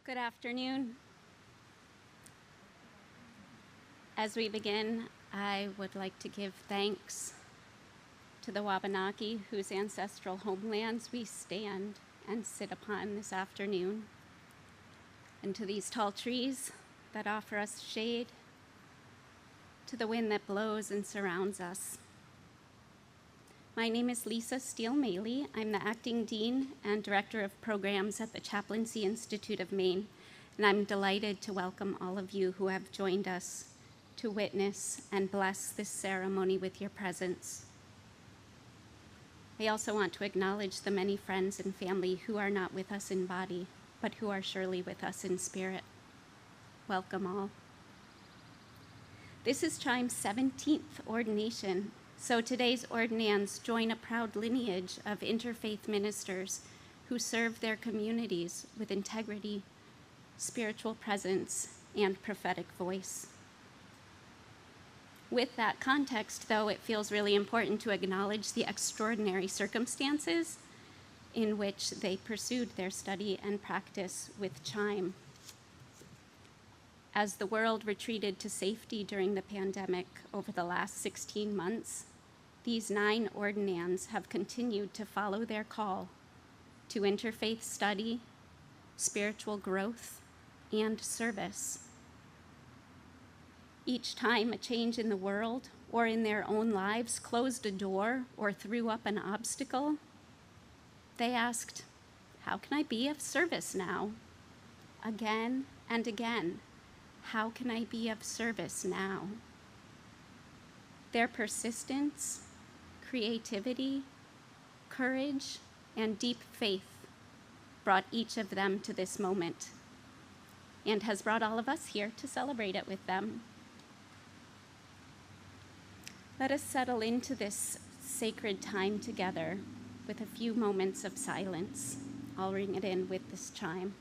Good afternoon. As we begin, I would like to give thanks to the Wabanaki, whose ancestral homelands we stand and sit upon this afternoon, and to these tall trees that offer us shade, to the wind that blows and surrounds us. My name is Lisa Steele-Maley. I'm the Acting Dean and Director of Programs at the Chaplaincy Institute of Maine, and I'm delighted to welcome all of you who have joined us to witness and bless this ceremony with your presence. I also want to acknowledge the many friends and family who are not with us in body, but who are surely with us in spirit. Welcome all. This is Chime's 17th ordination. So today's ordinands join a proud lineage of interfaith ministers who serve their communities with integrity, spiritual presence, and prophetic voice. With that context, though, it feels really important to acknowledge the extraordinary circumstances in which they pursued their study and practice with Chime. As the world retreated to safety during the pandemic over the last 16 months, these 9 ordinands have continued to follow their call to interfaith study, spiritual growth, and service. Each time a change in the world or in their own lives closed a door or threw up an obstacle, they asked, "How can I be of service now?" Again and again, how can I be of service now? Their persistence, creativity, courage, and deep faith brought each of them to this moment and has brought all of us here to celebrate it with them. Let us settle into this sacred time together with a few moments of silence. I'll ring it in with this chime.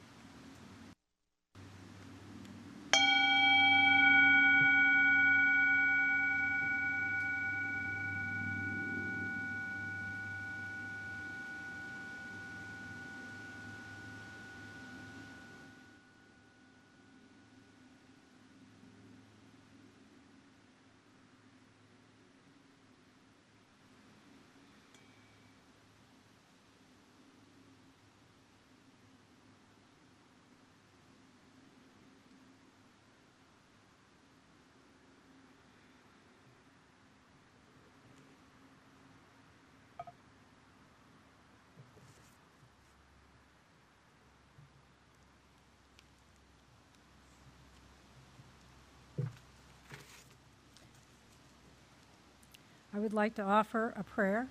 I would like to offer a prayer.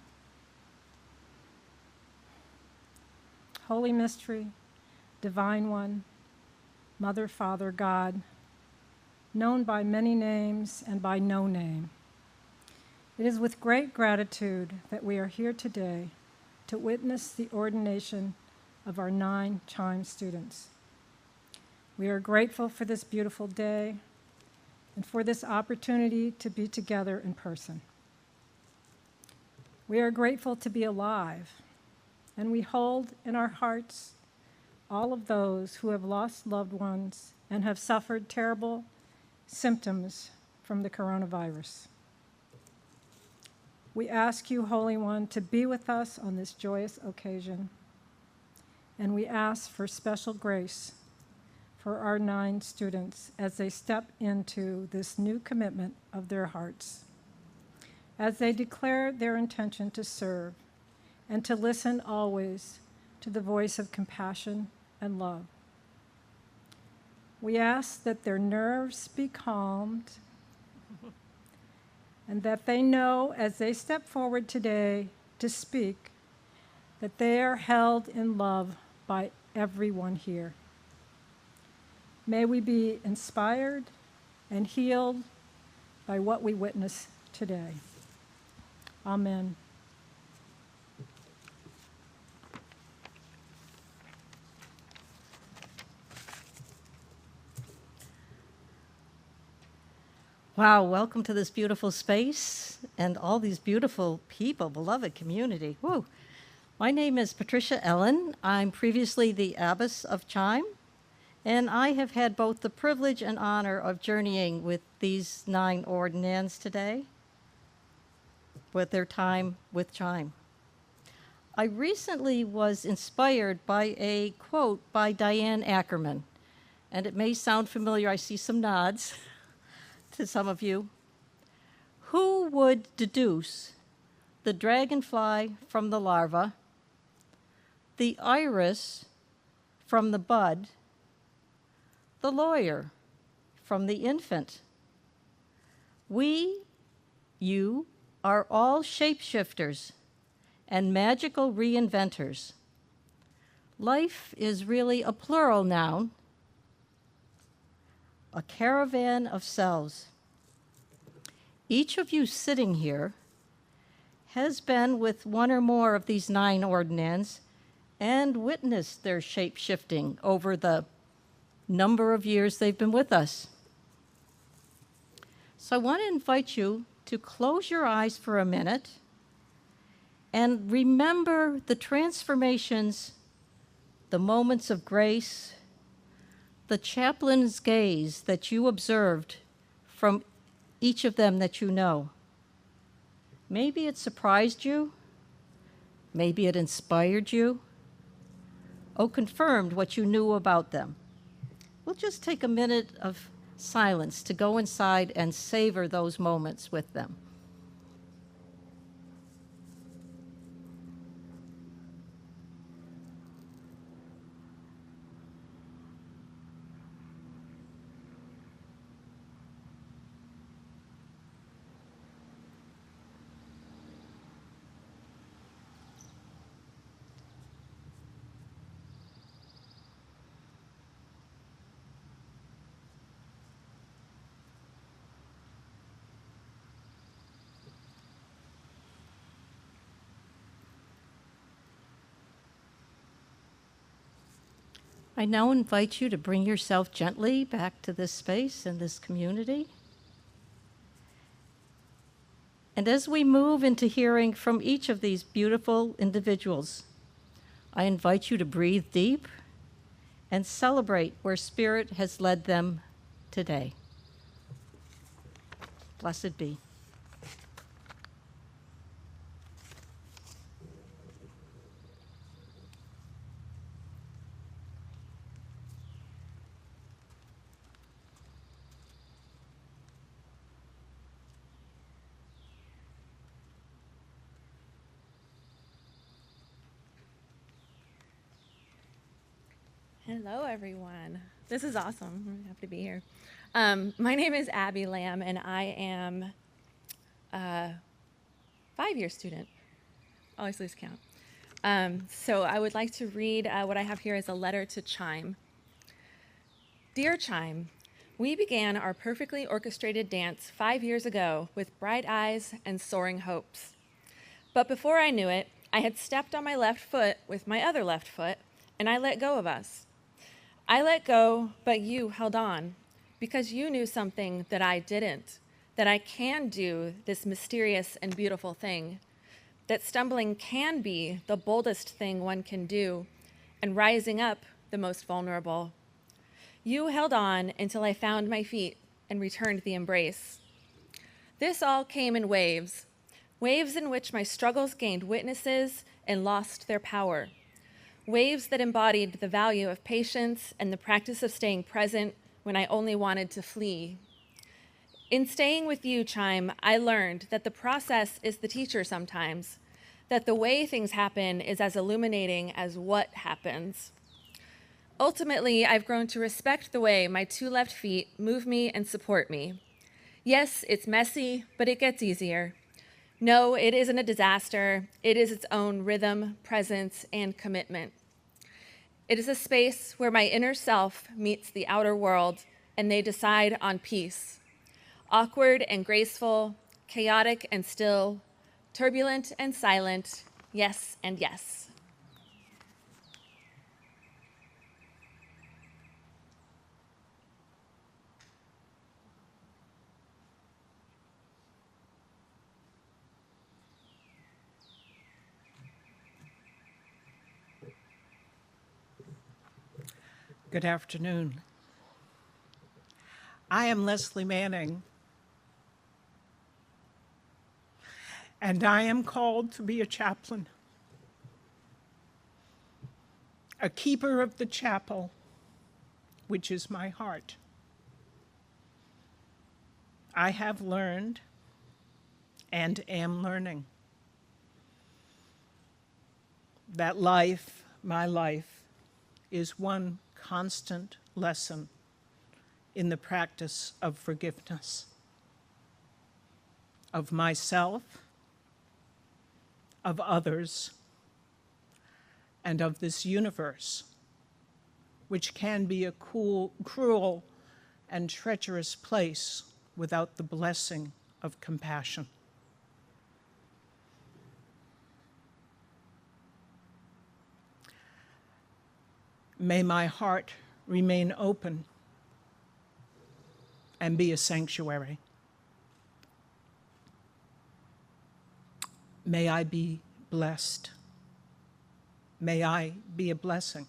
Holy Mystery, Divine One, Mother, Father, God, known by many names and by no name, It is with great gratitude that we are here today to witness the ordination of our 9 Chime students. We are grateful for this beautiful day and for this opportunity to be together in person. We are grateful to be alive, and we hold in our hearts all of those who have lost loved ones and have suffered terrible symptoms from the coronavirus. We ask you, Holy One, to be with us on this joyous occasion, and we ask for special grace for our 9 students as they step into this new commitment of their hearts, as they declare their intention to serve and to listen always to the voice of compassion and love. We ask that their nerves be calmed and that they know as they step forward today to speak that they are held in love by everyone here. May we be inspired and healed by what we witness today. Amen. Wow, welcome to this beautiful space and all these beautiful people, beloved community. Woo. My name is Patricia Ellen. I'm previously the abbess of Chime, and I have had both the privilege and honor of journeying with these 9 ordinands today with their time with Chime. I recently was inspired by a quote by Diane Ackerman, and it may sound familiar. I see some nods to some of you. Who would deduce the dragonfly from the larva, the iris from the bud, the lawyer from the infant? We, you, are all shapeshifters and magical reinventors. Life is really a plural noun, a caravan of selves. Each of you sitting here has been with one or more of these 9 ordinands and witnessed their shape-shifting over the number of years they've been with us. So I want to invite you to close your eyes for a minute and remember the transformations, the moments of grace, the chaplain's gaze that you observed from each of them that you know. Maybe it surprised you, maybe it inspired you, or confirmed what you knew about them. We'll just take a minute of silence to go inside and savor those moments with them. I now invite you to bring yourself gently back to this space and this community. And as we move into hearing from each of these beautiful individuals, I invite you to breathe deep and celebrate where Spirit has led them today. Blessed be. Hello, everyone. This is awesome. I'm happy to be here. My name is Abby Lamb, and I am a 5-year student. Always lose count. So I would like to read what I have here as a letter to Chime. Dear Chime, We began our perfectly orchestrated dance 5 years ago with bright eyes and soaring hopes. But before I knew it, I had stepped on my left foot with my other left foot, and I let go of us. I let go, but you held on, because you knew something that I didn't, that I can do this mysterious and beautiful thing, that stumbling can be the boldest thing one can do, and rising up the most vulnerable. You held on until I found my feet and returned the embrace. This all came in waves, waves in which my struggles gained witnesses and lost their power, waves that embodied the value of patience and the practice of staying present when I only wanted to flee. In staying with you, Chime, I learned that the process is the teacher sometimes, that the way things happen is as illuminating as what happens. Ultimately, I've grown to respect the way my two left feet move me and support me. Yes, it's messy, but it gets easier. No, it isn't a disaster. It is its own rhythm, presence, and commitment. It is a space where my inner self meets the outer world, and they decide on peace. Awkward and graceful, chaotic and still, turbulent and silent, yes and yes. Good afternoon. I am Leslie Manning, and I am called to be a chaplain, a keeper of the chapel, which is my heart. I have learned and am learning that life, my life, is one constant lesson in the practice of forgiveness, of myself, of others, and of this universe, which can be a cruel and treacherous place without the blessing of compassion. May my heart remain open and be a sanctuary. May I be blessed. May I be a blessing.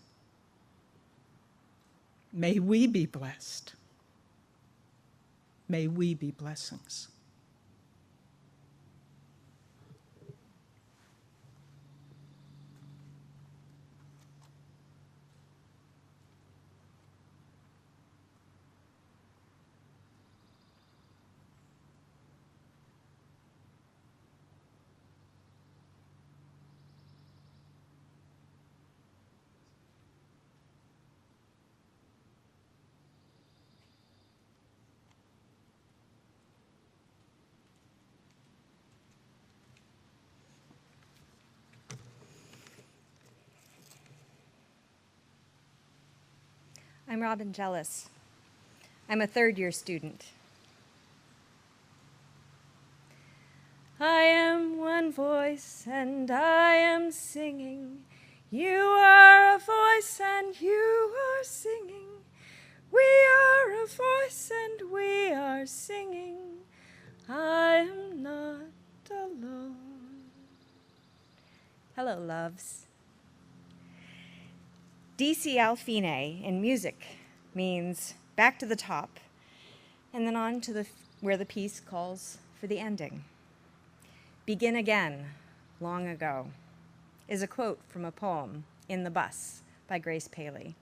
May we be blessed. May we be blessings. I'm Robin Jealous. I'm a third-year student. I am one voice and I am singing. You are a voice and you are singing. We are a voice and we are singing. I am not alone. Hello, loves. DC al fine in music means back to the top, and then on to where the piece calls for the ending. Begin again, long ago, is a quote from a poem, In the Bus, by Grace Paley.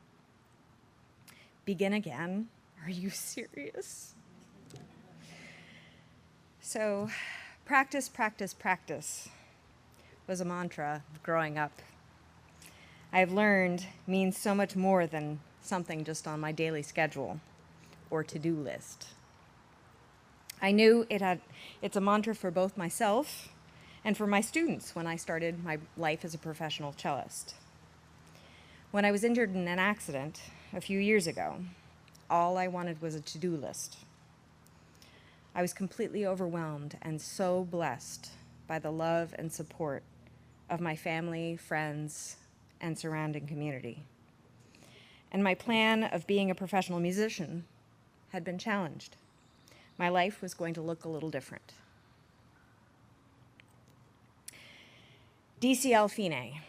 Begin again? Are you serious? So, practice, practice, practice was a mantra of growing up. I've learned means so much more than something just on my daily schedule or to-do list. I knew it's a mantra for both myself and for my students when I started my life as a professional cellist. When I was injured in an accident a few years ago, All I wanted was a to-do list. I was completely overwhelmed and so blessed by the love and support of my family, friends, and surrounding community. And my plan of being a professional musician had been challenged. My life was going to look a little different. DCL Fine,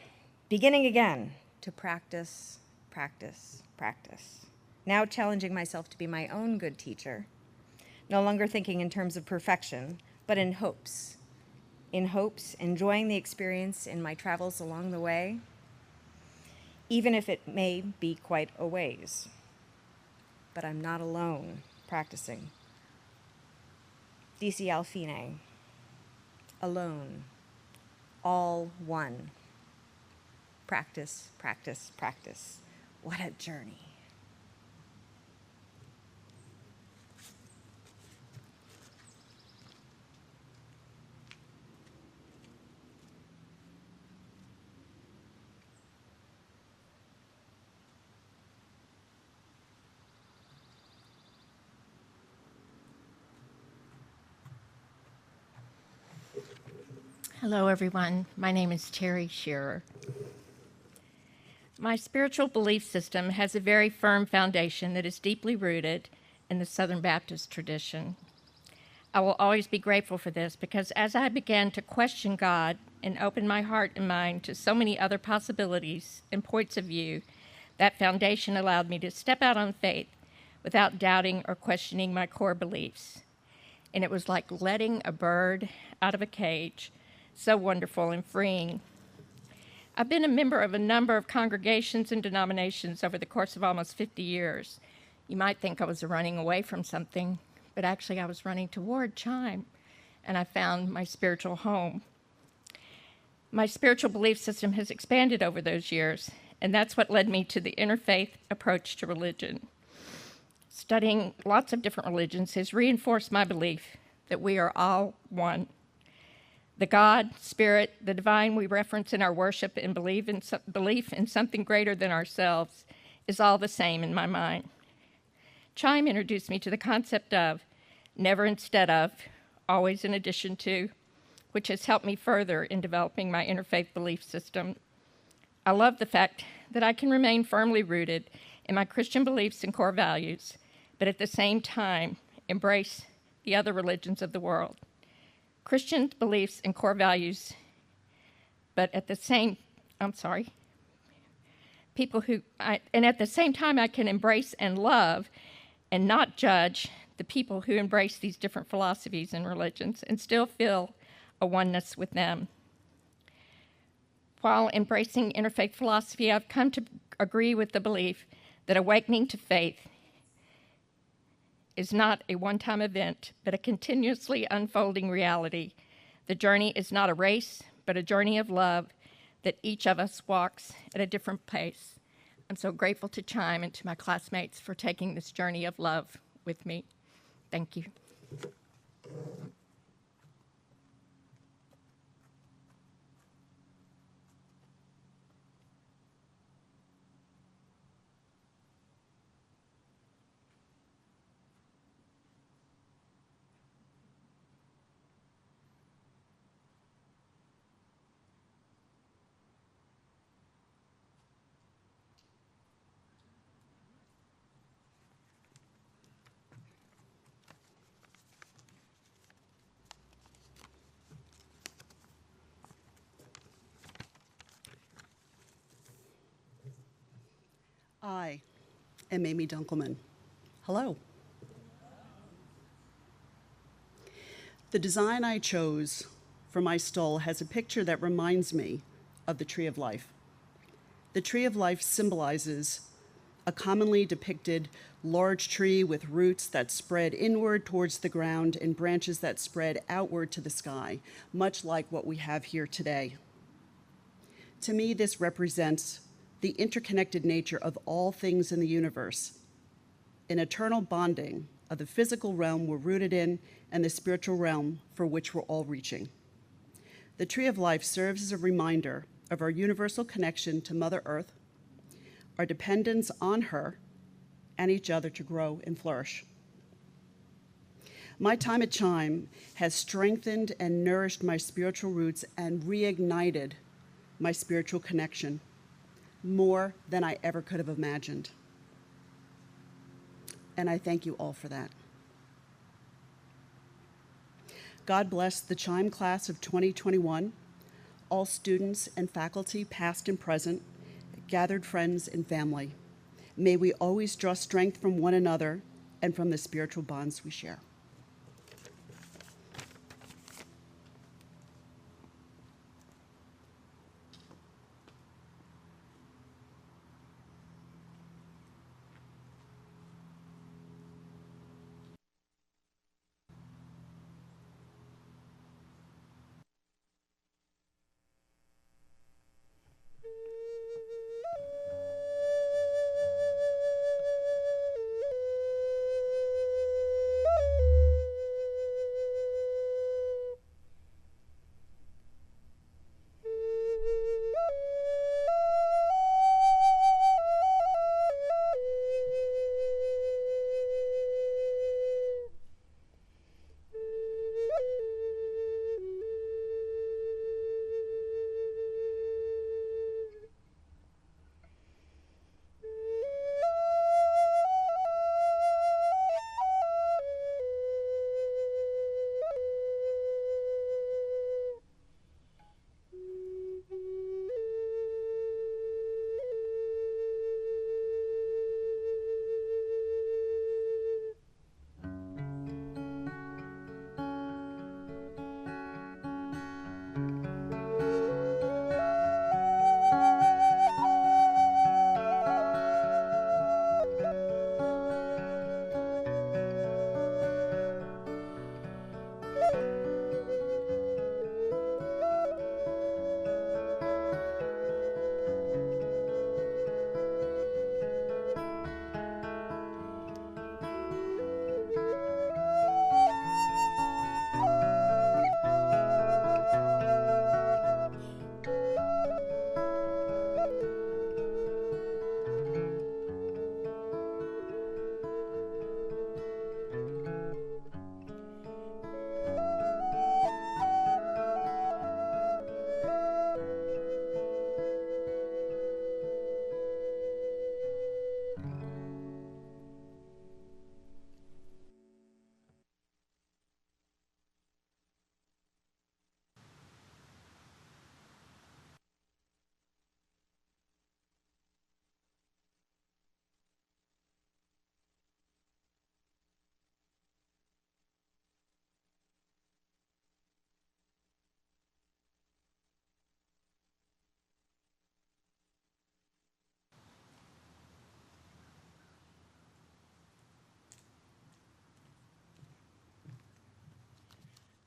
beginning again to practice, practice, practice. Now challenging myself to be my own good teacher, no longer thinking in terms of perfection, but in hopes. In hopes, enjoying the experience in my travels along the way, even if it may be quite a ways. But I'm not alone practicing. DCL Fine, alone, all one. Practice, practice, practice. What a journey. Hello, everyone. My name is Terry Shearer. My spiritual belief system has a very firm foundation that is deeply rooted in the Southern Baptist tradition. I will always be grateful for this because as I began to question God and open my heart and mind to so many other possibilities and points of view, that foundation allowed me to step out on faith without doubting or questioning my core beliefs. And it was like letting a bird out of a cage. So wonderful and freeing. I've been a member of a number of congregations and denominations over the course of almost 50 years. You might think I was running away from something, but actually I was running toward Chime, and I found my spiritual home. My spiritual belief system has expanded over those years, and that's what led me to the interfaith approach to religion. Studying lots of different religions has reinforced my belief that we are all one. The God, Spirit, the divine we reference in our worship and belief in something greater than ourselves is all the same in my mind. Chime introduced me to the concept of never instead of, always in addition to, which has helped me further in developing my interfaith belief system. I love the fact that I can remain firmly rooted in my Christian beliefs and core values, but at the same time embrace the other religions of the world. Christian beliefs and core values, but at the same, at the same time I can embrace and love and not judge the people who embrace these different philosophies and religions and still feel a oneness with them. While embracing interfaith philosophy, I've come to agree with the belief that awakening to faith is not a one-time event, but a continuously unfolding reality. The journey is not a race, but a journey of love that each of us walks at a different pace. I'm so grateful to Chime and to my classmates for taking this journey of love with me. Thank you. I am Amy Dunkelman. Hello. The design I chose for my stole has a picture that reminds me of the Tree of Life. The Tree of Life symbolizes a commonly depicted large tree with roots that spread inward towards the ground and branches that spread outward to the sky, much like what we have here today. To me, this represents the interconnected nature of all things in the universe, an eternal bonding of the physical realm we're rooted in and the spiritual realm for which we're all reaching. The Tree of Life serves as a reminder of our universal connection to Mother Earth, our dependence on her, and each other to grow and flourish. My time at Chime has strengthened and nourished my spiritual roots and reignited my spiritual connection more than I ever could have imagined. And I thank you all for that. God bless the Chime class of 2021, all students and faculty, past and present, gathered friends and family. May we always draw strength from one another and from the spiritual bonds we share.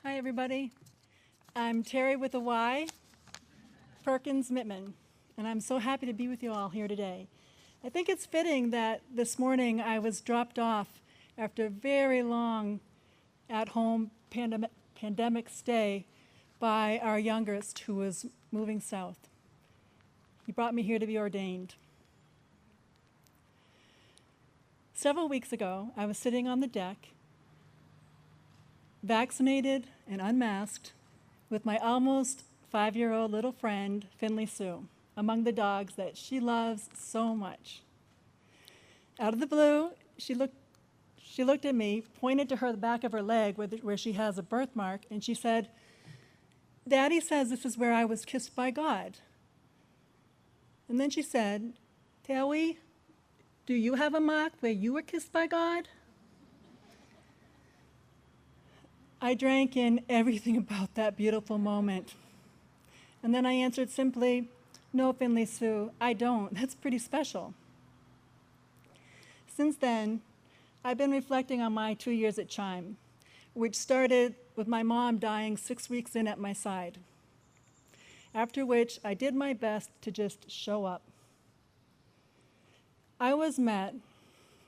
Hi, everybody. I'm Terry with a Y, Perkins Mittman, and I'm so happy to be with you all here today. I think it's fitting that this morning I was dropped off after a very long at-home pandemic stay by our youngest who was moving south. He brought me here to be ordained. Several weeks ago, I was sitting on the deck, vaccinated and unmasked, with my almost 5-year-old little friend, Finley Sue, among the dogs that she loves so much. Out of the blue, she looked at me, pointed to the back of her leg where she has a birthmark, and she said, "Daddy says this is where I was kissed by God." And then she said, "Tawi, do you have a mark where you were kissed by God?" I drank in everything about that beautiful moment. And then I answered simply, "No, Finley Sue, I don't. That's pretty special." Since then, I've been reflecting on my 2 years at Chime, which started with my mom dying 6 weeks in at my side, after which I did my best to just show up. I was met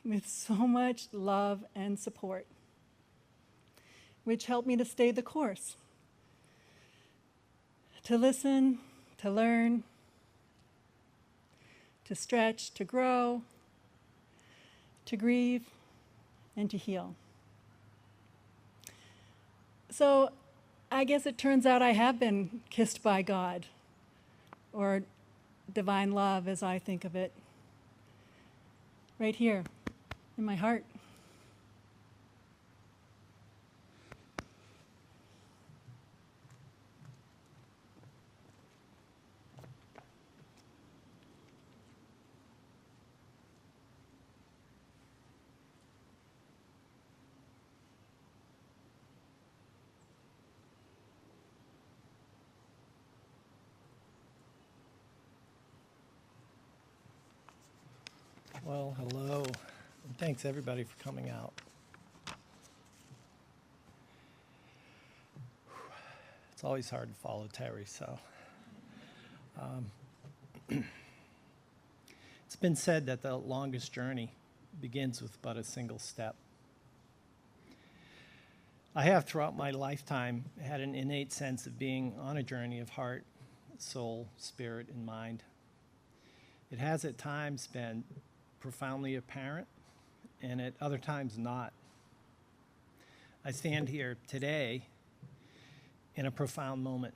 with so much love and support, which helped me to stay the course, to listen, to learn, to stretch, to grow, to grieve, and to heal. So I guess it turns out I have been kissed by God, or divine love as I think of it, right here in my heart. Well, hello, and thanks everybody for coming out. It's always hard to follow Terry, so. It's been said that the longest journey begins with but a single step. I have throughout my lifetime had an innate sense of being on a journey of heart, soul, spirit, and mind. It has at times been profoundly apparent, and at other times not. I stand here today in a profound moment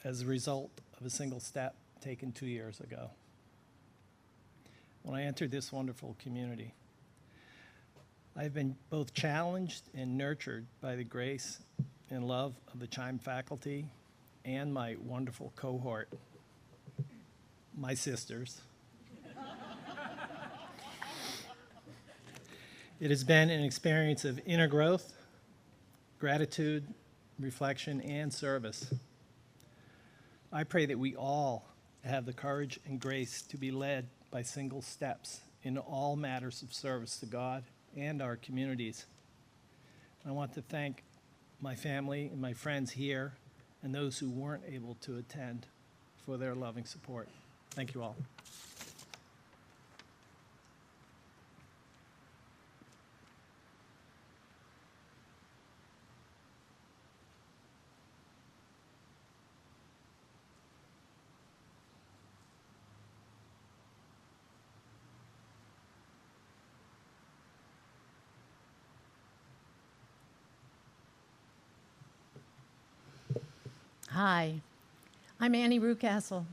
as a result of a single step taken 2 years ago. When I entered this wonderful community, I've been both challenged and nurtured by the grace and love of the Chime faculty and my wonderful cohort, my sisters. It has been an experience of inner growth, gratitude, reflection, and service. I pray that we all have the courage and grace to be led by single steps in all matters of service to God and our communities. I want to thank my family and my friends here and those who weren't able to attend for their loving support. Thank you all. Hi, I'm Annie Rucastle.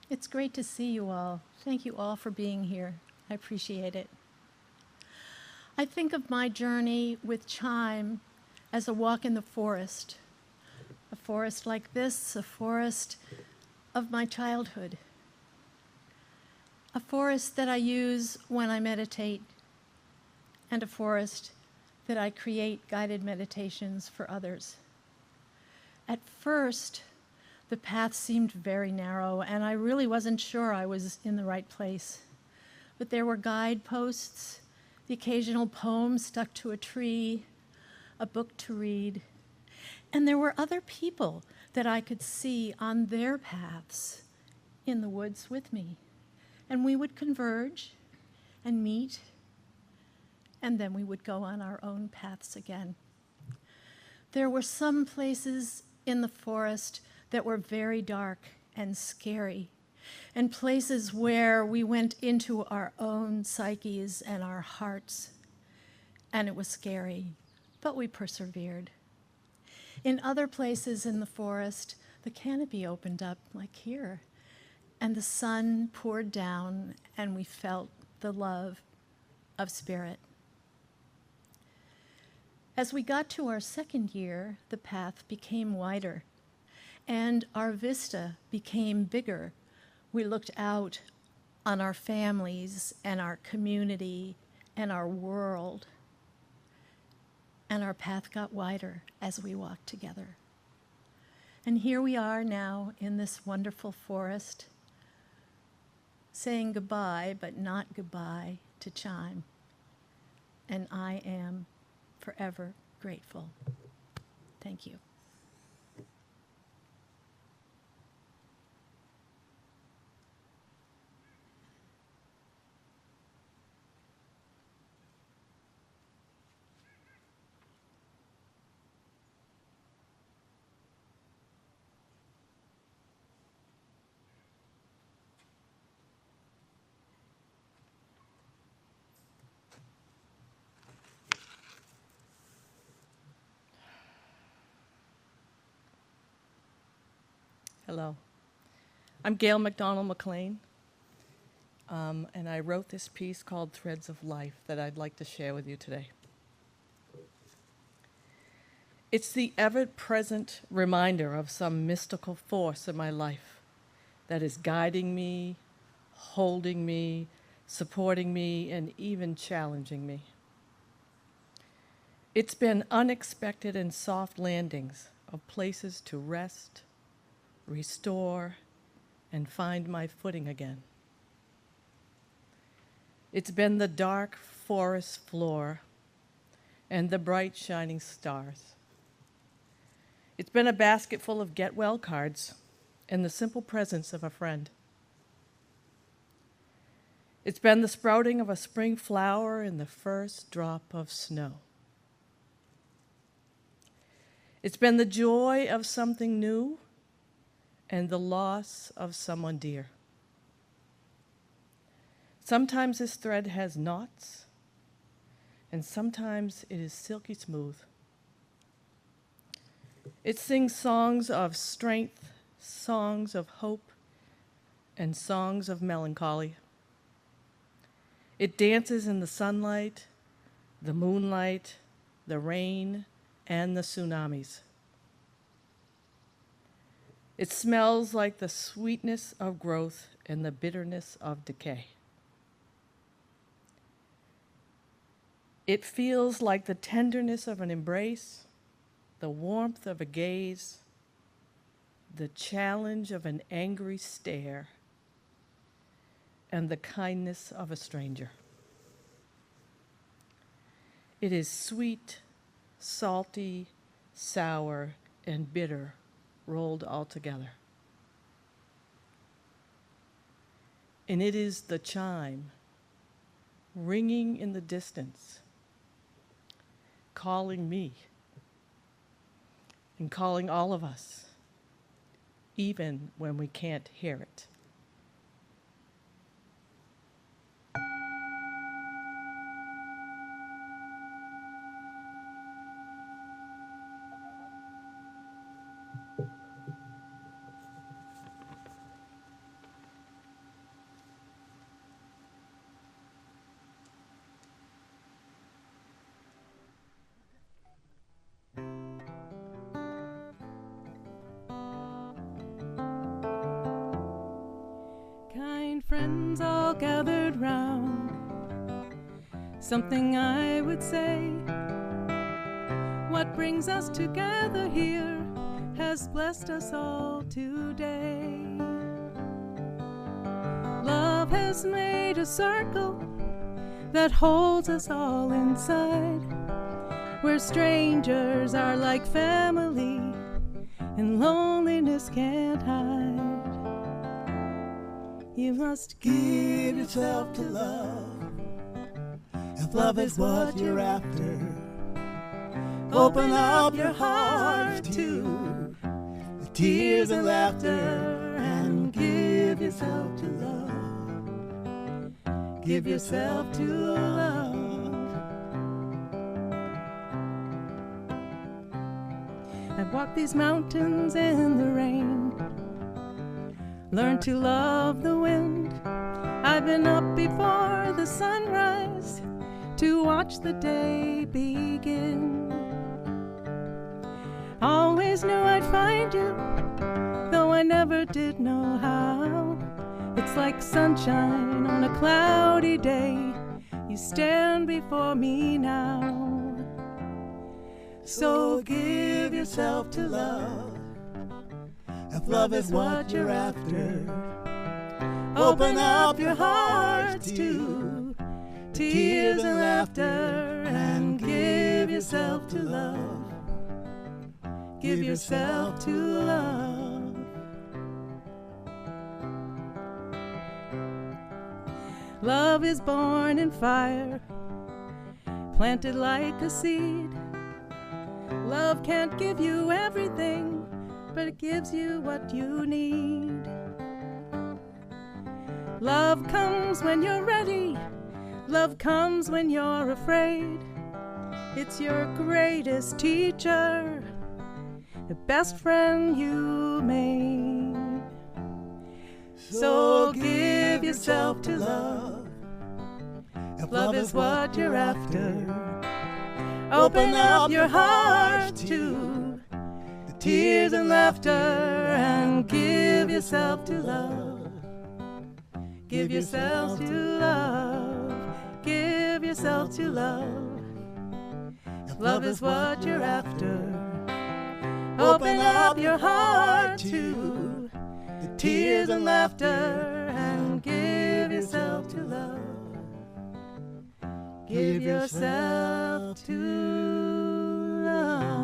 It's great to see you all. Thank you all for being here. I appreciate it. I think of my journey with Chime as a walk in the forest. A forest like this, a forest of my childhood. A forest that I use when I meditate, and a forest that I create guided meditations for others. At first, the path seemed very narrow, and I really wasn't sure I was in the right place. But there were guideposts, the occasional poem stuck to a tree, a book to read, and there were other people that I could see on their paths in the woods with me. And we would converge and meet, and then we would go on our own paths again. There were some places in the forest that were very dark and scary, and places where we went into our own psyches and our hearts, and it was scary, but we persevered. In other places in the forest, the canopy opened up, like here, and the sun poured down, and we felt the love of spirit. As we got to our second year, the path became wider, and our vista became bigger. We looked out on our families and our community and our world, and our path got wider as we walked together. And here we are now in this wonderful forest, saying goodbye, but not goodbye, to Chime. And I am forever grateful. Thank you. Hello. I'm Gail McDonald McLean, and I wrote this piece called Threads of Life that I'd like to share with you today. It's the ever-present reminder of some mystical force in my life that is guiding me, holding me, supporting me, and even challenging me. It's been unexpected and soft landings of places to rest, restore, and find my footing again. It's been the dark forest floor and the bright shining stars. It's been a basket full of get well cards and the simple presence of a friend. It's been the sprouting of a spring flower and the first drop of snow. It's been the joy of something new and the loss of someone dear. Sometimes this thread has knots, and sometimes it is silky smooth. It sings songs of strength, songs of hope, and songs of melancholy. It dances in the sunlight, the moonlight, the rain, and the tsunamis. It smells like the sweetness of growth and the bitterness of decay. It feels like the tenderness of an embrace, the warmth of a gaze, the challenge of an angry stare, and the kindness of a stranger. It is sweet, salty, sour, and bitter rolled all together. And it is the chime ringing in the distance, calling me and calling all of us, even when we can't hear it. Kind friends all gathered round, something I would say. What brings us together here has blessed us all today. Love has made a circle that holds us all inside, where strangers are like family and loneliness can't hide. You must give yourself to love, if love is what you're after. Open up your heart to the tears and laughter, and give yourself to love. Give yourself to love. I've walked these mountains in the rain, learned to love the wind. I've been up before the sunrise to watch the day begin. Always knew I'd find you, though I never did know how. It's like sunshine on a cloudy day. You stand before me now. So give yourself to love, if love is what you're after. Open up your heart to tears and laughter, and give yourself to love. Give yourself to love. Love is born in fire, planted like a seed. Love can't give you everything, but it gives you what you need. Love comes when you're ready. Love comes when you're afraid. It's your greatest teacher, the best friend you made. So give yourself to love. If love is what you're after, open up your heart to the tears and laughter and give yourself to love. Give yourself to love. Give yourself to love. If love is what you're after, open up your heart to the tears and laughter and give yourself to love. Give yourself to love.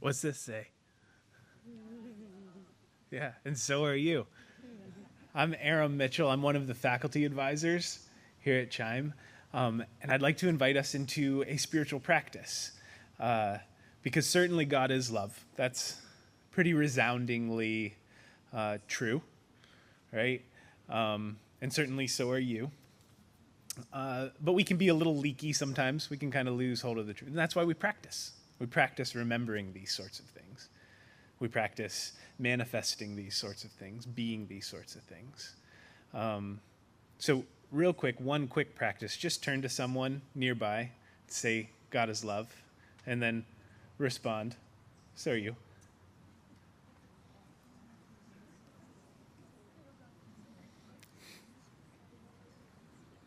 What's this say? Yeah, and so are you. I'm Aram Mitchell. I'm one of the faculty advisors here at Chime. And I'd like to invite us into a spiritual practice. Because certainly God is love. That's pretty resoundingly true, right? And certainly so are you. But we can be a little leaky sometimes. We can kind of lose hold of the truth. And that's why we practice. We practice remembering these sorts of things. We practice manifesting these sorts of things, being these sorts of things. So real quick, one quick practice. Just turn to someone nearby, say, God is love, and then respond, so are you.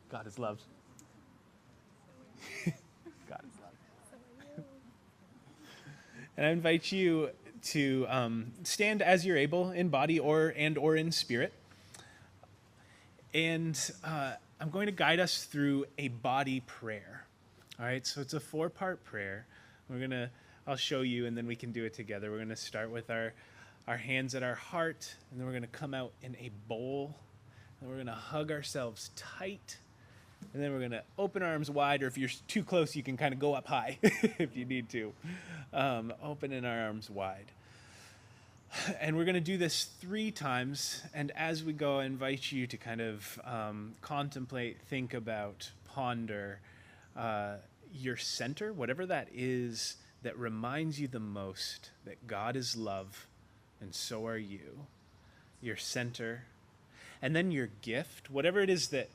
God is love. God is love. And I invite you to stand as you're able in body or in spirit. And I'm going to guide us through a body prayer. All right, so it's a 4-part prayer. I'll show you, and then we can do it together. We're going to start with our hands at our heart, and then we're going to come out in a bowl, and we're going to hug ourselves tight. And then we're going to open our arms wide, or if you're too close, you can kind of go up high if you need to. Opening our arms wide. And we're going to do this 3 times. And as we go, I invite you to kind of contemplate, think about, ponder your center, whatever that is that reminds you the most that God is love, and so are you. Your center. And then your gift, whatever it is that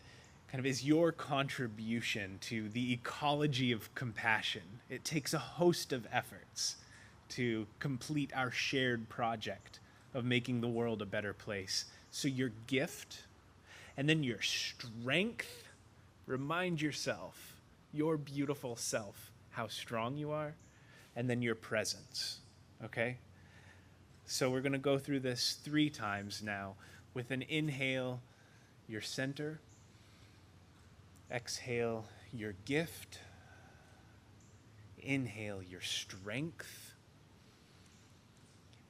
kind of is your contribution to the ecology of compassion. It takes a host of efforts to complete our shared project of making the world a better place. So your gift, and then your strength, remind yourself, your beautiful self, how strong you are, and then your presence, okay? So we're going to go through this 3 times now. With an inhale, your center. Exhale, your gift. Inhale, your strength.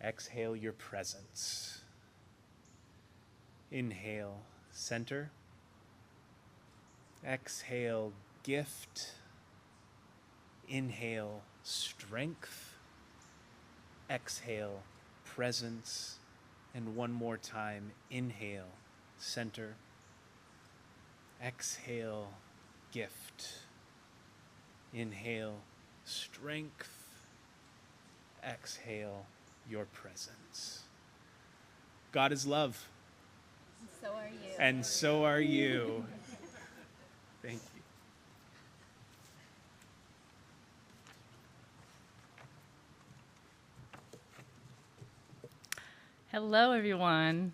Exhale, your presence. Inhale, center. Exhale, gift. Inhale, strength. Exhale, presence. And one more time, inhale, center. Exhale, gift. Inhale, strength. Exhale, your presence. God is love. So are you. And so are you. Thank you. Hello, everyone.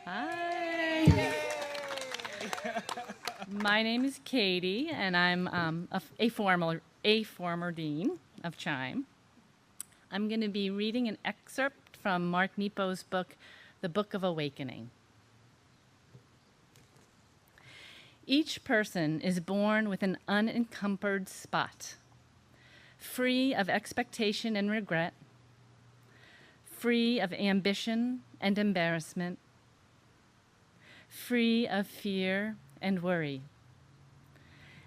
Hi. My name is Katie, and I'm a former dean of Chime. I'm going to be reading an excerpt from Mark Nepo's book, The Book of Awakening. Each person is born with an unencumbered spot, free of expectation and regret, free of ambition and embarrassment, free of fear and worry.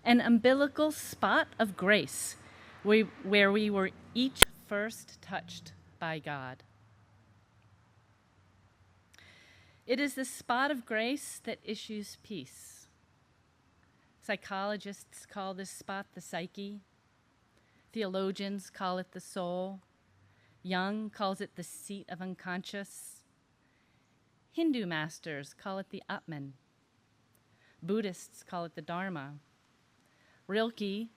An umbilical spot of grace where we were each first touched by God. It is the spot of grace that issues peace. Psychologists call this spot the psyche. Theologians call it the soul. Jung calls it the seat of unconscious. Hindu masters call it the Atman. Buddhists call it the Dharma. Rilke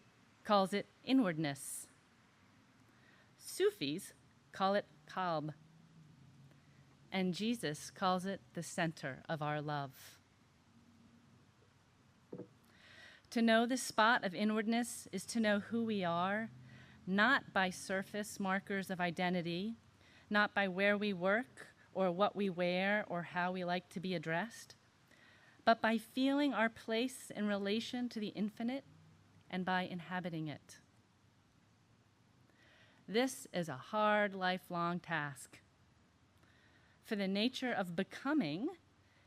calls it inwardness. Sufis call it Kalb. And Jesus calls it the center of our love. To know this spot of inwardness is to know who we are, not by surface markers of identity, not by where we work or what we wear or how we like to be addressed, but by feeling our place in relation to the infinite and by inhabiting it. This is a hard, lifelong task. For the nature of becoming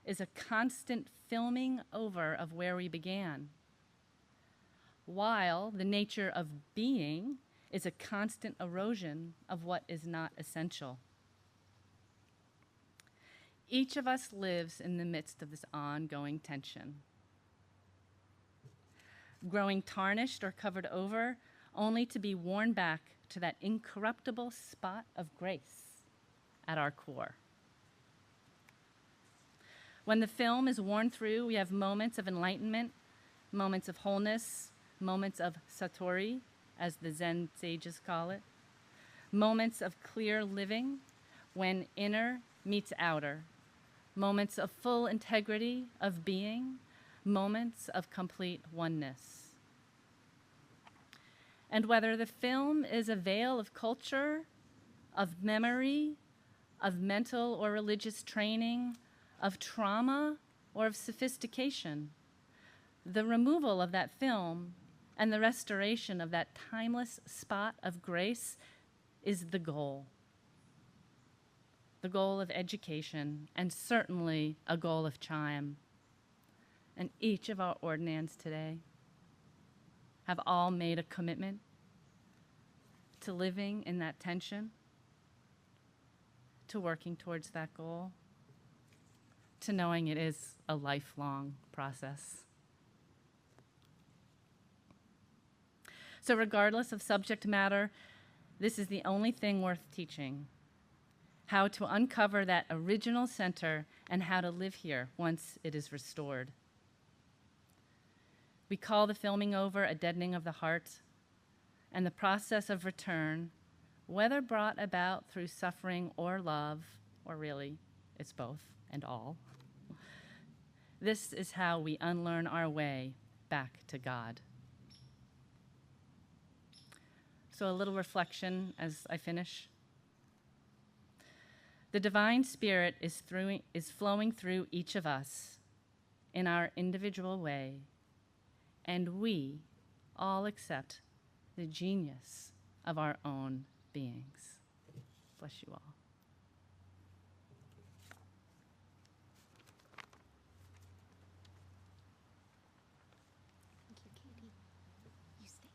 is a constant filming over of where we began, while the nature of being is a constant erosion of what is not essential. Each of us lives in the midst of this ongoing tension, growing tarnished or covered over, only to be worn back to that incorruptible spot of grace at our core. When the film is worn through, we have moments of enlightenment, moments of wholeness, moments of satori, as the Zen sages call it, moments of clear living when inner meets outer, moments of full integrity of being, moments of complete oneness. And whether the film is a veil of culture, of memory, of mental or religious training, of trauma, or of sophistication, the removal of that film and the restoration of that timeless spot of grace is the goal of education, and certainly a goal of Chime. And each of our ordinands today have all made a commitment to living in that tension, to working towards that goal, to knowing it is a lifelong process. So regardless of subject matter, this is the only thing worth teaching: how to uncover that original center and how to live here once it is restored. We call the filming over a deadening of the heart, and the process of return, whether brought about through suffering or love, or really, it's both and all. This is how we unlearn our way back to God. So a little reflection as I finish. The divine spirit is flowing through each of us in our individual way, and we all accept the genius of our own beings. Bless you all. Thank you, Katie. You stay.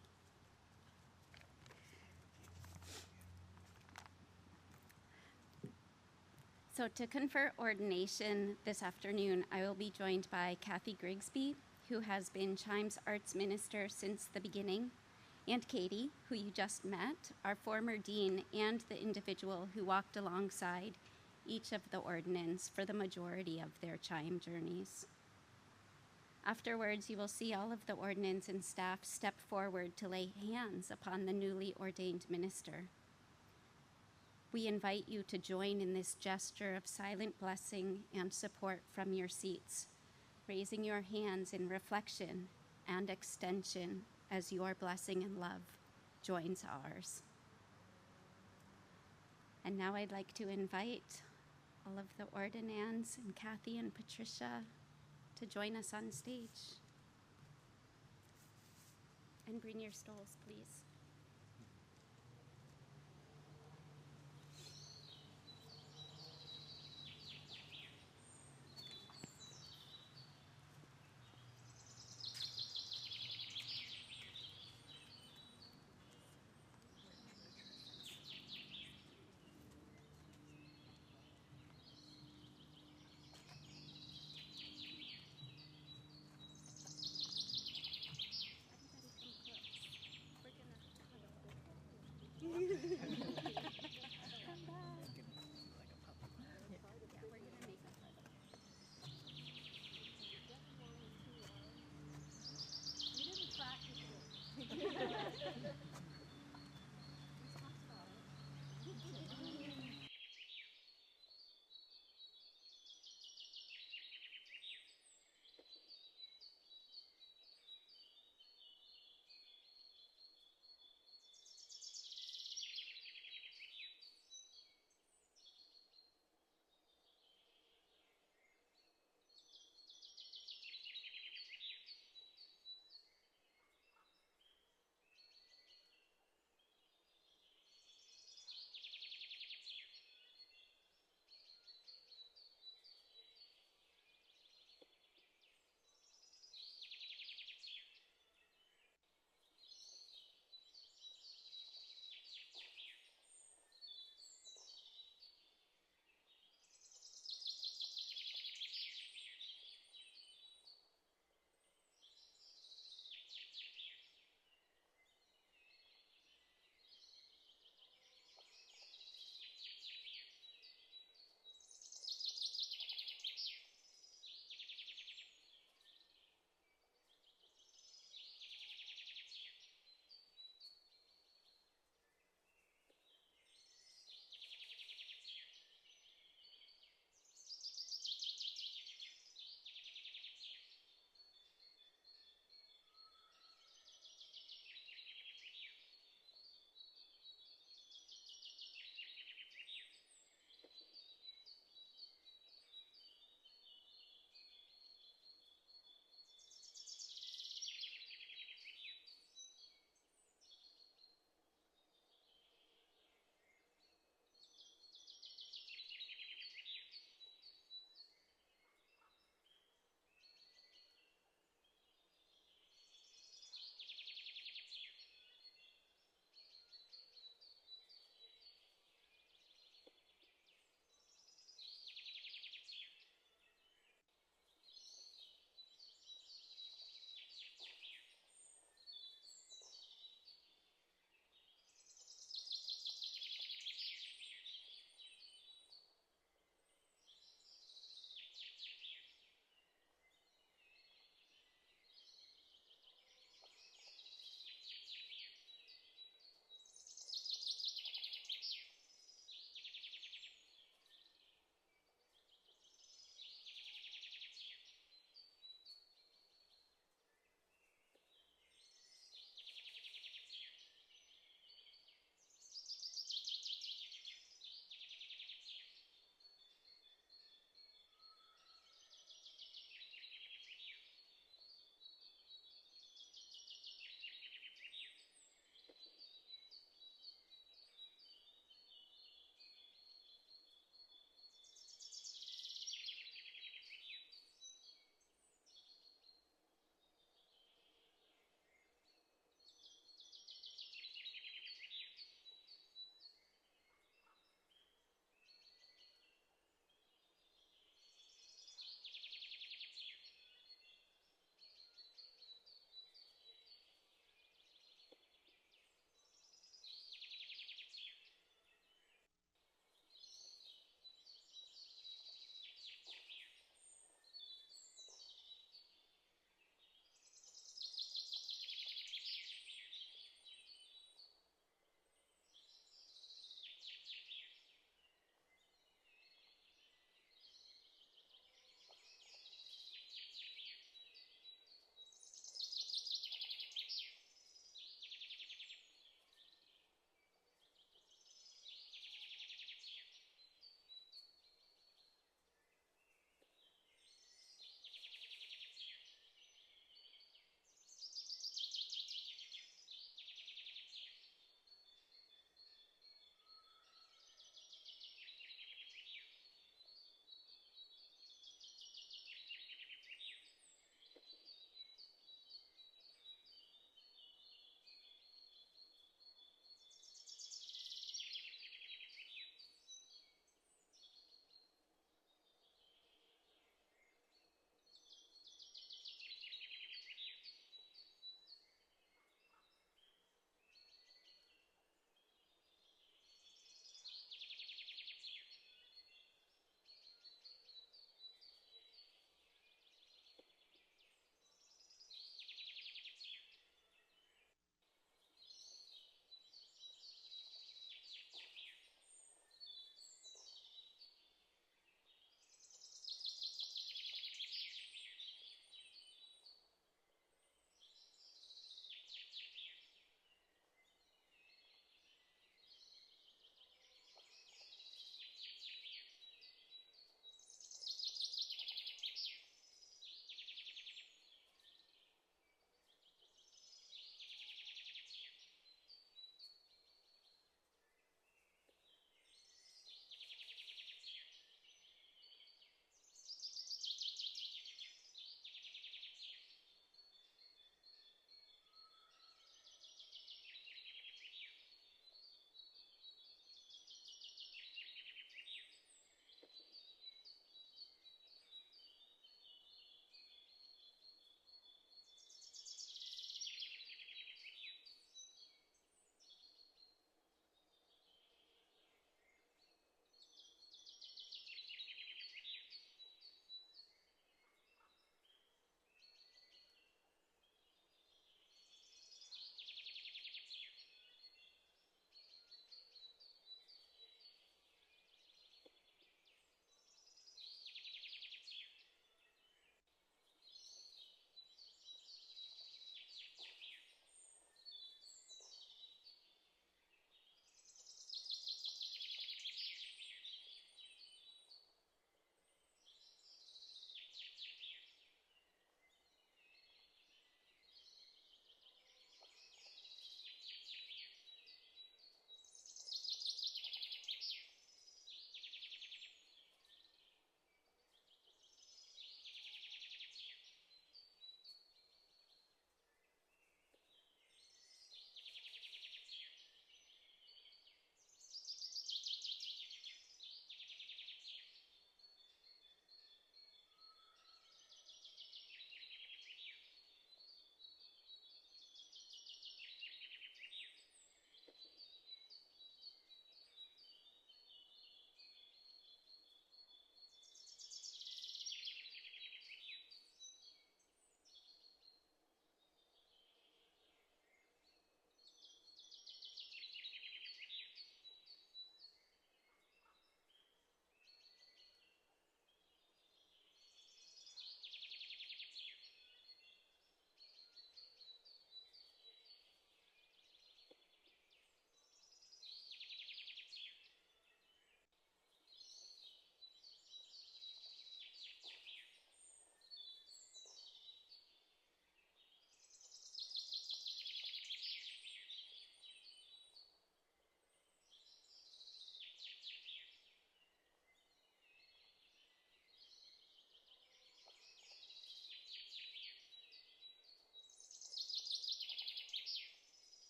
So to confer ordination this afternoon, I will be joined by Kathy Grigsby, who has been Chime's arts minister since the beginning, and Katie, who you just met, our former dean and the individual who walked alongside each of the ordinands for the majority of their Chime journeys. Afterwards, you will see all of the ordinands and staff step forward to lay hands upon the newly ordained minister. We invite you to join in this gesture of silent blessing and support from your seats, raising your hands in reflection and extension as your blessing and love joins ours. And now I'd like to invite all of the ordinands and Kathy and Patricia to join us on stage. And bring your stoles, please.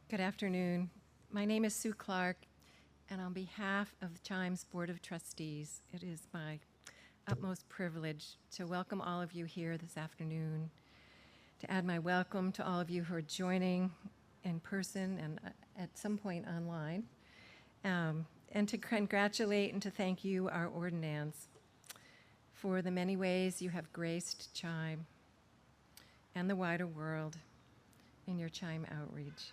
Good afternoon. My name is Sue Clark, and on behalf of Chime's Board of Trustees, it is my utmost privilege to welcome all of you here this afternoon, to add my welcome to all of you who are joining in person and at some point online, and to congratulate and to thank you, our ordinands, for the many ways you have graced Chime and the wider world in your Chime outreach,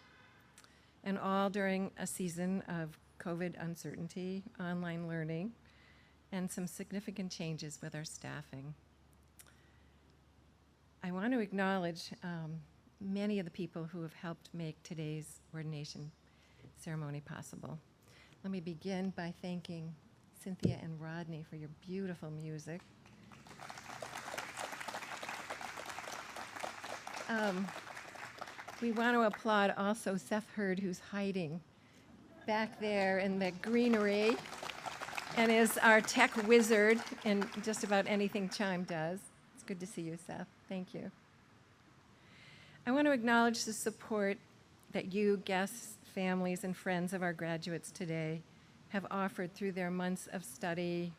and all during a season of COVID uncertainty, online learning, and some significant changes with our staffing. I want to acknowledge many of the people who have helped make today's ordination ceremony possible. Let me begin by thanking Cynthia and Rodney for your beautiful music. We want to applaud also Seth Hurd, who's hiding back there in the greenery and is our tech wizard in just about anything Chime does. It's good to see you, Seth. Thank you. I want to acknowledge the support that you, guests, families, and friends of our graduates today have offered through their months of study.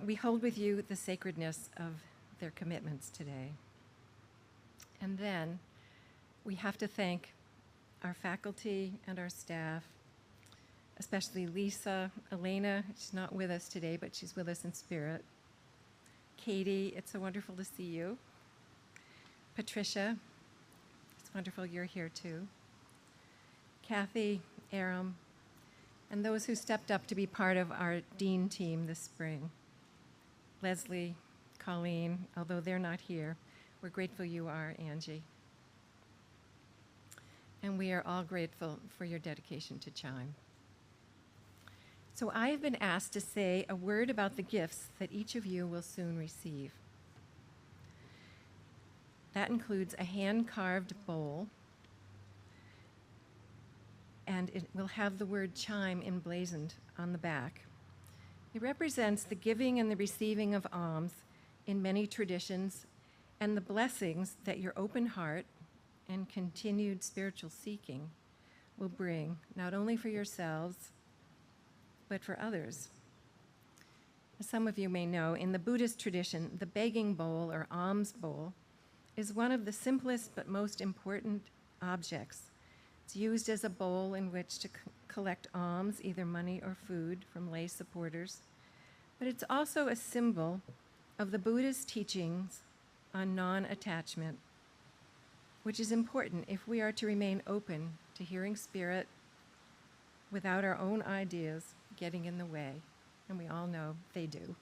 We hold with you the sacredness of their commitments today. And then we have to thank our faculty and our staff, especially Lisa, Elena. She's not with us today, but she's with us in spirit. Katie, it's so wonderful to see you. Patricia, it's wonderful you're here too. Kathy, Aram, and those who stepped up to be part of our Dean team this spring. Leslie, Colleen, although they're not here, we're grateful you are, Angie. And we are all grateful for your dedication to Chime. So I have been asked to say a word about the gifts that each of you will soon receive. That includes a hand-carved bowl, and it will have the word Chime emblazoned on the back. It represents the giving and the receiving of alms in many traditions and the blessings that your open heart and continued spiritual seeking will bring, not only for yourselves, but for others. As some of you may know, in the Buddhist tradition, the begging bowl or alms bowl is one of the simplest but most important objects. It's used as a bowl in which to collect alms, either money or food, from lay supporters. But it's also a symbol of the Buddhist teachings on non-attachment, which is important if we are to remain open to hearing spirit without our own ideas getting in the way, and we all know they do.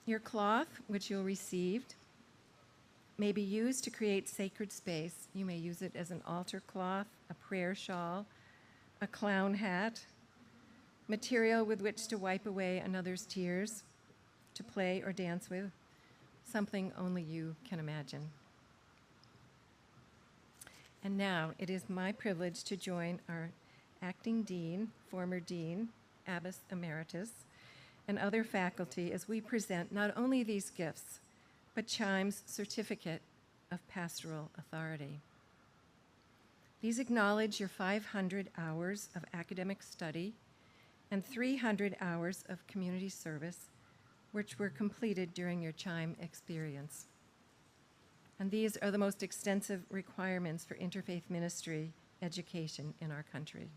Your cloth, which you'll receive, may be used to create sacred space. You may use it as an altar cloth, a prayer shawl, a clown hat, material with which to wipe away another's tears, to play or dance with, something only you can imagine. And now it is my privilege to join our acting dean, former dean, abbess emeritus, and other faculty as we present not only these gifts, but Chime's certificate of pastoral authority. These acknowledge your 500 hours of academic study and 300 hours of community service, which were completed during your Chime experience. And these are the most extensive requirements for interfaith ministry education in our country.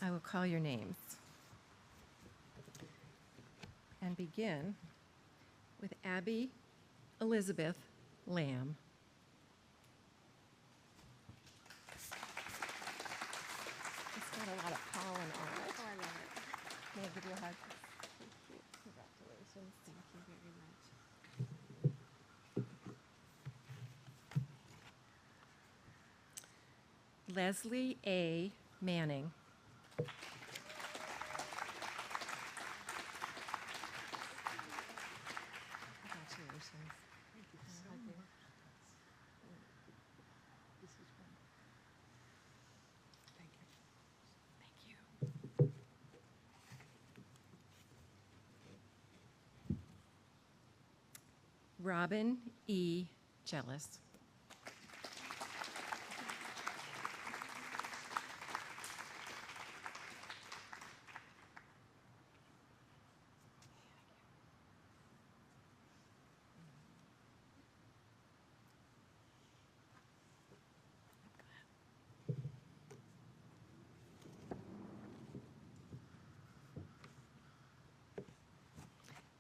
I will call your names and begin with Abby Elizabeth Lamb. It's got a lot of pollen on it. Oh, I love it. May I give you a hug? Thank you. Congratulations. Thank you very much. Leslie A. Manning. Congratulations. Thank you so much. This is fun. Thank you. Thank you. Robin E. Jealous.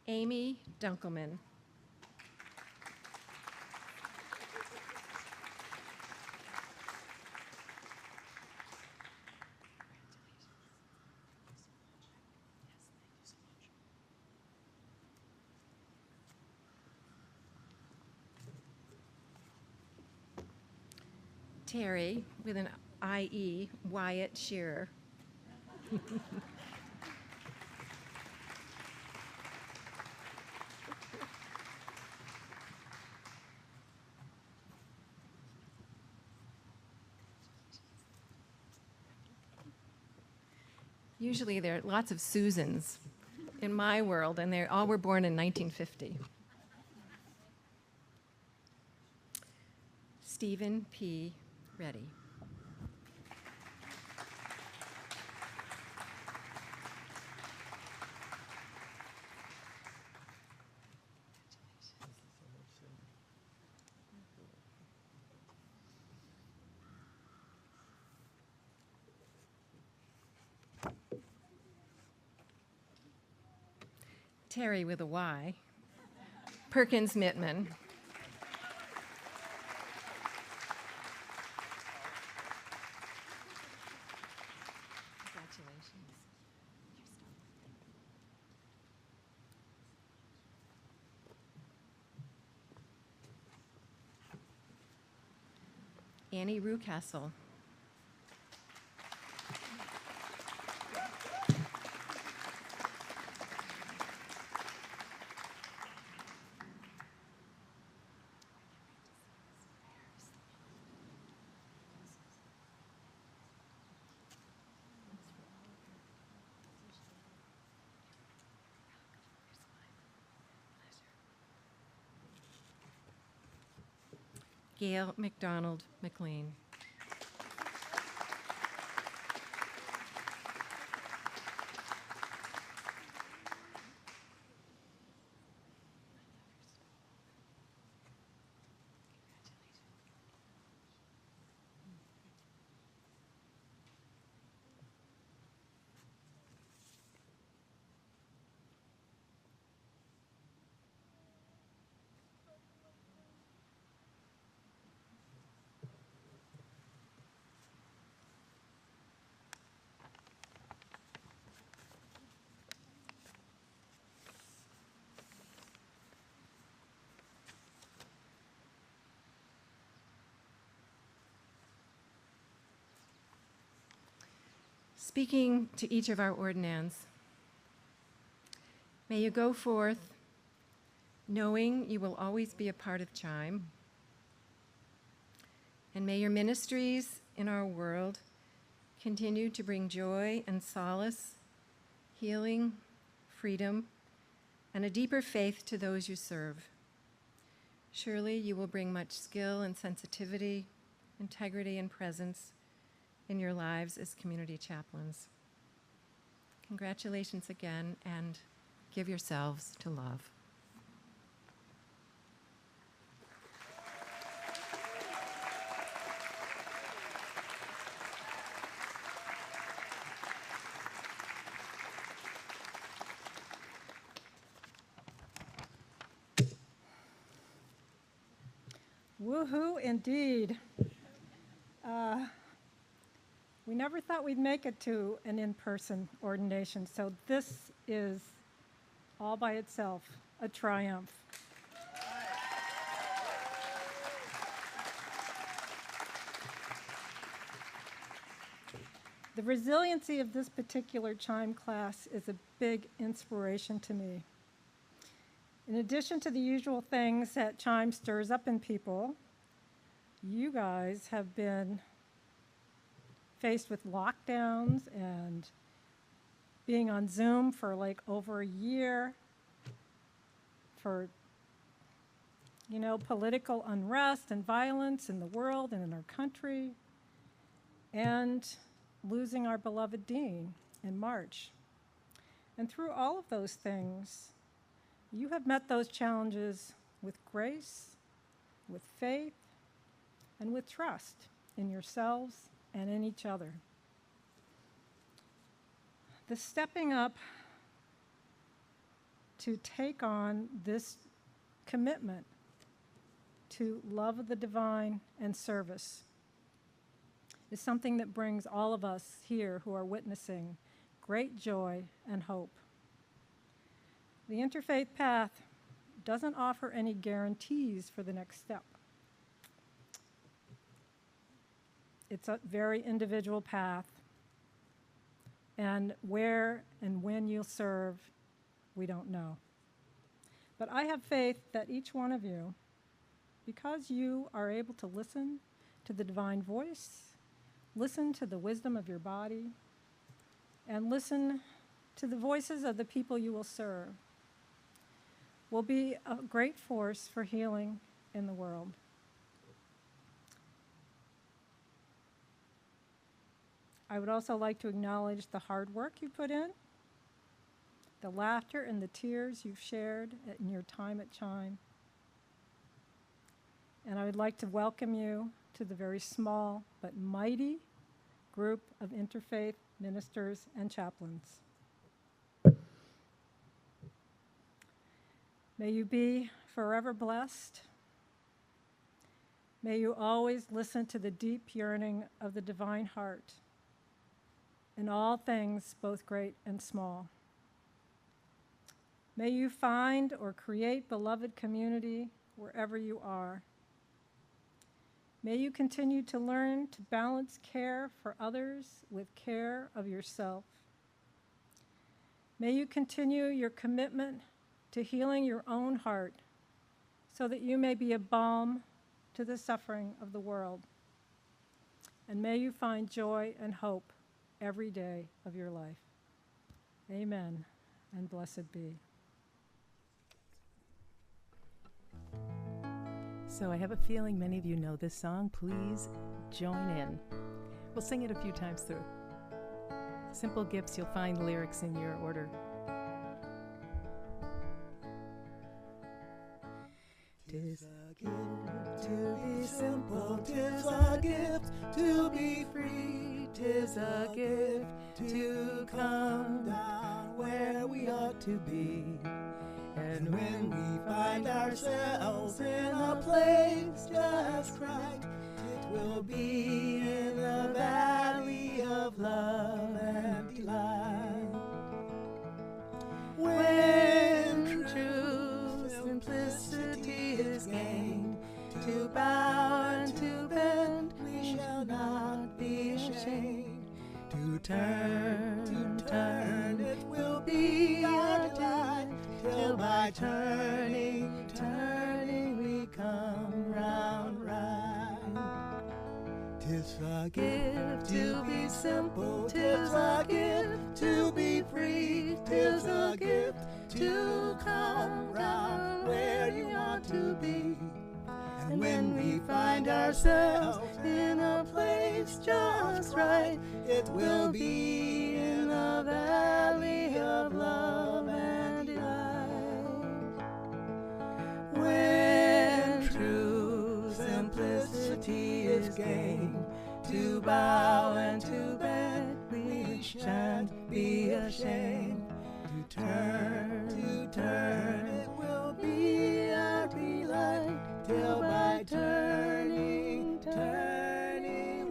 Amy Dunkelman. Terry, with an I-E, Wyatt Shearer. Usually there are lots of Susans in my world, and they all were born in 1950. Stephen P. Reddy. Terry with a Y. Perkins Mittman. Congratulations. Annie Rucastle. Gail McDonald McLean. Speaking to each of our ordinands, may you go forth knowing you will always be a part of Chime, and may your ministries in our world continue to bring joy and solace, healing, freedom, and a deeper faith to those you serve. Surely you will bring much skill and sensitivity, integrity and presence in your lives as community chaplains. Congratulations again, and give yourselves to love. Woohoo, indeed. We never thought we'd make it to an in-person ordination, so this is all by itself a triumph. The resiliency of this particular Chime class is a big inspiration to me. In addition to the usual things that Chime stirs up in people, you guys have been faced with lockdowns and being on Zoom for like over a year, for political unrest and violence in the world and in our country, and losing our beloved dean in March. And through all of those things, you have met those challenges with grace, with faith, and with trust in yourselves and in each other. The stepping up to take on this commitment to love of the divine and service is something that brings all of us here who are witnessing great joy and hope. The interfaith path doesn't offer any guarantees for the next step. It's a very individual path, and where and when you'll serve, we don't know. But I have faith that each one of you, because you are able to listen to the divine voice, listen to the wisdom of your body, and listen to the voices of the people you will serve, will be a great force for healing in the world. I would also like to acknowledge the hard work you put in, the laughter and the tears you've shared in your time at Chime. And I would like to welcome you to the very small but mighty group of interfaith ministers and chaplains. May you be forever blessed. May you always listen to the deep yearning of the divine heart in all things, both great and small. May you find or create beloved community wherever you are. May you continue to learn to balance care for others with care of yourself. May you continue your commitment to healing your own heart so that you may be a balm to the suffering of the world. And may you find joy and hope every day of your life. Amen, and blessed be. So I have a feeling many of you know this song. Please join in. We'll sing it a few times through. Simple Gifts, you'll find the lyrics in your order. Tis a gift to be simple, 'tis a gift to be free, 'tis a gift to come down where we ought to be. And when we find ourselves in a place just right, it will be in the valley of love and delight. When true simplicity is gained, to bow and to bend, we shall not be ashamed. To turn, it will be our delight, till by turning, we come round right. 'Tis a gift to be simple, 'tis a gift to be free, 'tis a gift to come round where you want to be. And when we find ourselves in a place just right, it will be in a valley of love and delight. When true simplicity is gained, to bow and to bend, we shan't be ashamed. To turn, it will be our delight, till by turning,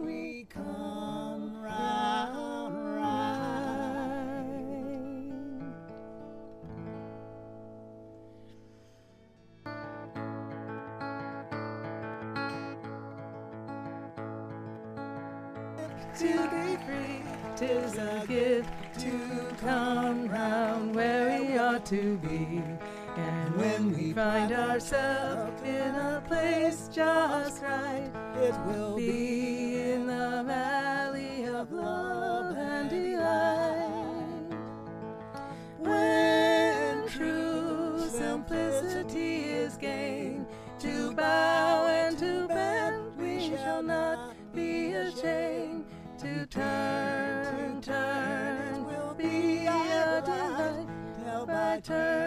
we come round right. To be free, 'tis a gift to come round where we ought to be. And when we find ourselves in a place just right, it will be in the valley of love and delight. When true simplicity is gained, to turn